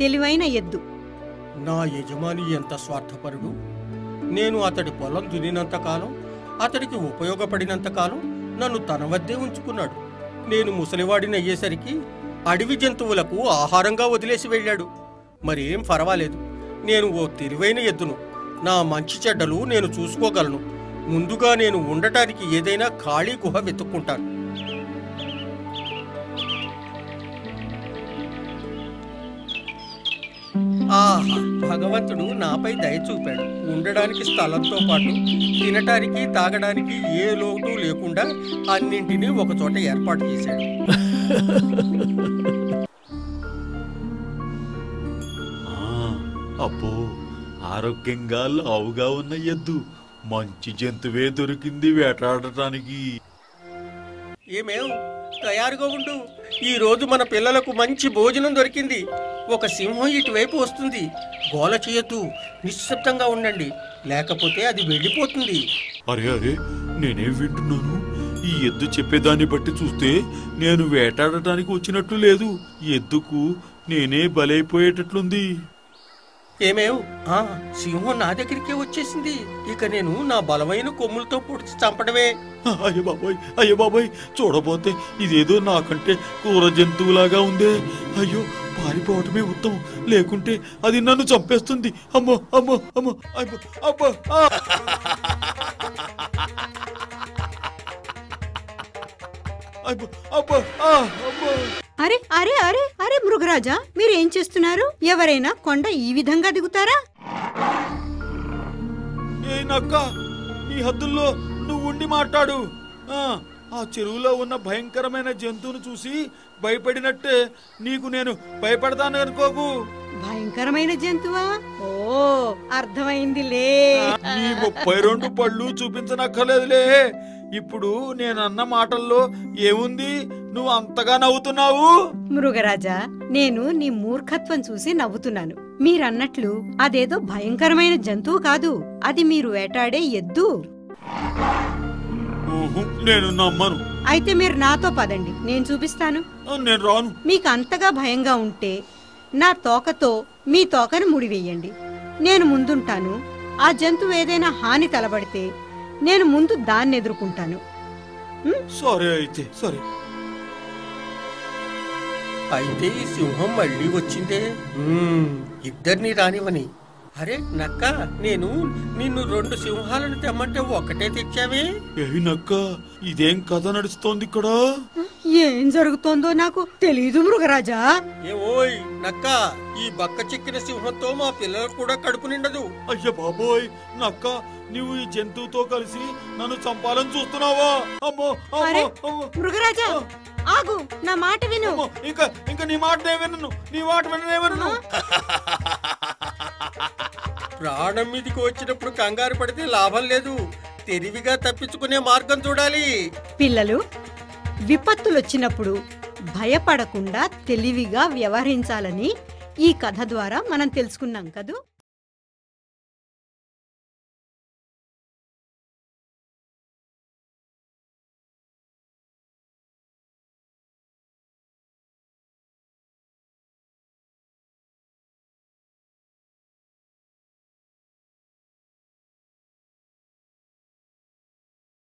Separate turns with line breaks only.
తెలివైన ఎద్దు.
నా యజమాని ఎంత స్వార్థపరుడు. నేను అతడి పొలం దున్నినంతకాలం, అతడికి ఉపయోగపడినంతకాలం నన్ను తన వద్దే ఉంచుకున్నాడు. నేను ముసలివాడిని అయ్యేసరికి అడవి జంతువులకు ఆహారంగా వదిలేసి వెళ్ళాడు. మరేం పర్వాలేదు, నేను ఓ తెలివైన ఎద్దును. నా మంచి చెడ్డలు నేను చూసుకోగలను. ముందుగా నేను ఉండటానికి ఏదైనా ఖాళీ గుహ వెతుక్కుంటాను. ఆహా, భగవంతుడు నాపై దయ చూపాడు. ఉండడానికి స్థలంతో పాటు తినటానికి తాగడానికి ఏ లోటు లేకుండా అన్నింటినీ ఒకచోట ఏర్పాటు చేశాడు.
అబ్బో, ఆరోగ్యంగా లావుగా ఉన్న ఎద్దు. మంచి జంతువే దొరికింది వేటాడటానికి.
ఏమేం తయారుగా ఉండు. ఈ రోజు మన పిల్లలకు మంచి భోజనం దొరికింది. ఒక సింహం ఇటువైపు వస్తుంది. గోల చేయొద్దు, నిశ్శబ్దంగా ఉండండి, లేకపోతే అది వెళ్ళిపోతుంది.
అరే అరే, నేనేం వింటున్నాను? ఈ ఎద్దు చెప్పేదాన్ని బట్టి చూస్తే నేను వేటాడటానికి వచ్చినట్లు లేదు. ఎద్దుకు నేనే బలైపోయేటట్లుంది.
ఏమేవ్, సింహం నా దగ్గరికే వచ్చేసింది. ఇక నేను నా బలమైన కొమ్ములతో పొడిచి చంపడమే.
అయ్యో బాబాయ్, చూడబోతే ఇదేదో నాకంటే క్రూర జంతువులాగా ఉందే. అయ్యో, పారిపోవటమే ఉత్తమం, లేకుంటే అది నన్ను చంపేస్తుంది. అమ్మో అమ్మో అమ్మో, అబ్బో అబ్బో అబ్బో.
అరే అరే అరే అరే మృగరాజా, మీరేం చేస్తున్నారు? ఎవరైనా కొండ ఈ విధంగా దిగుతారా?
ఏ నక్క, నీ హద్దుల్లో నువ్వు ఉండి మాట్లాడు. ఆ చెరువులో ఉన్న భయంకరమైన జంతువును చూసి భయపడినట్టే నీకు నేను భయపడతాను అనుకోకు.
భయంకరమైన జంతువా? ఓ, అర్థమైందిలే.
నీ 32 పళ్ళు చూపించనక్కర్లేదులే. ఇప్పుడు నేనన్న మాటల్లో ఏముంది? నువ్వు అంతగా నవ్వుతున్నావు.
మృగరాజా, నేను నీ మూర్ఖత్వం చూసి నవ్వుతున్నాను. మీరన్నట్లు అదేదో భయంకరమైన జంతువు కాదు, అది మీరు వేటాడే ఎద్దు.
నేను నమ్మను.
అయితే మీరు నాతో పదండి, నేను చూపిస్తాను.
నేను రాను.
మీకు అంతగా భయంగా ఉంటే నా తోకతో మీ తోకను ముడివేయండి. నేను ముందుంటాను. ఆ జంతువు ఏదైనా హాని తలబడితే నేను ముందు దాన్ని ఎదుర్కొంటాను.
సరే అయితే సరే.
అయితే ఈ సింహం మళ్ళీ వచ్చిందే. ఇద్దరిని రానివని. అరే నక్క, నేను నిన్ను 2 సింహాలను తెమ్మంటే ఒక్కటే తెచ్చావే.
ఏ నక్క, ఇదేం కథ నడుస్తోంది ఇక్కడ?
ఏం జరుగుతోందో నాకు తెలీదు మృగరాజా.
ఓయ్ నక్క, ఈ బక్క చిక్కిన సింహంతో మా పిల్లలకు కూడా కడుపు నిండదు.
అయ్య బాబోయ్ నక్క, నువ్వు ఈ జంతువుతో కలిసి నన్ను చంపాలని చూస్తున్నావా? అమ్మో
మృగరాజా, ఆగు, నా మాట విను.
ఇంకా నీ మాట వినను, నీ మాట వినను.
ప్రాణం మీదకి వచ్చినప్పుడు కంగారు పడితే లాభం లేదు. తెలివిగా తప్పించుకునే మార్గం చూడాలి.
పిల్లలు, విపత్తులొచ్చినప్పుడు భయపడకుండా తెలివిగా వ్యవహరించాలని ఈ కథ ద్వారా మనం తెలుసుకున్నాం కదూ.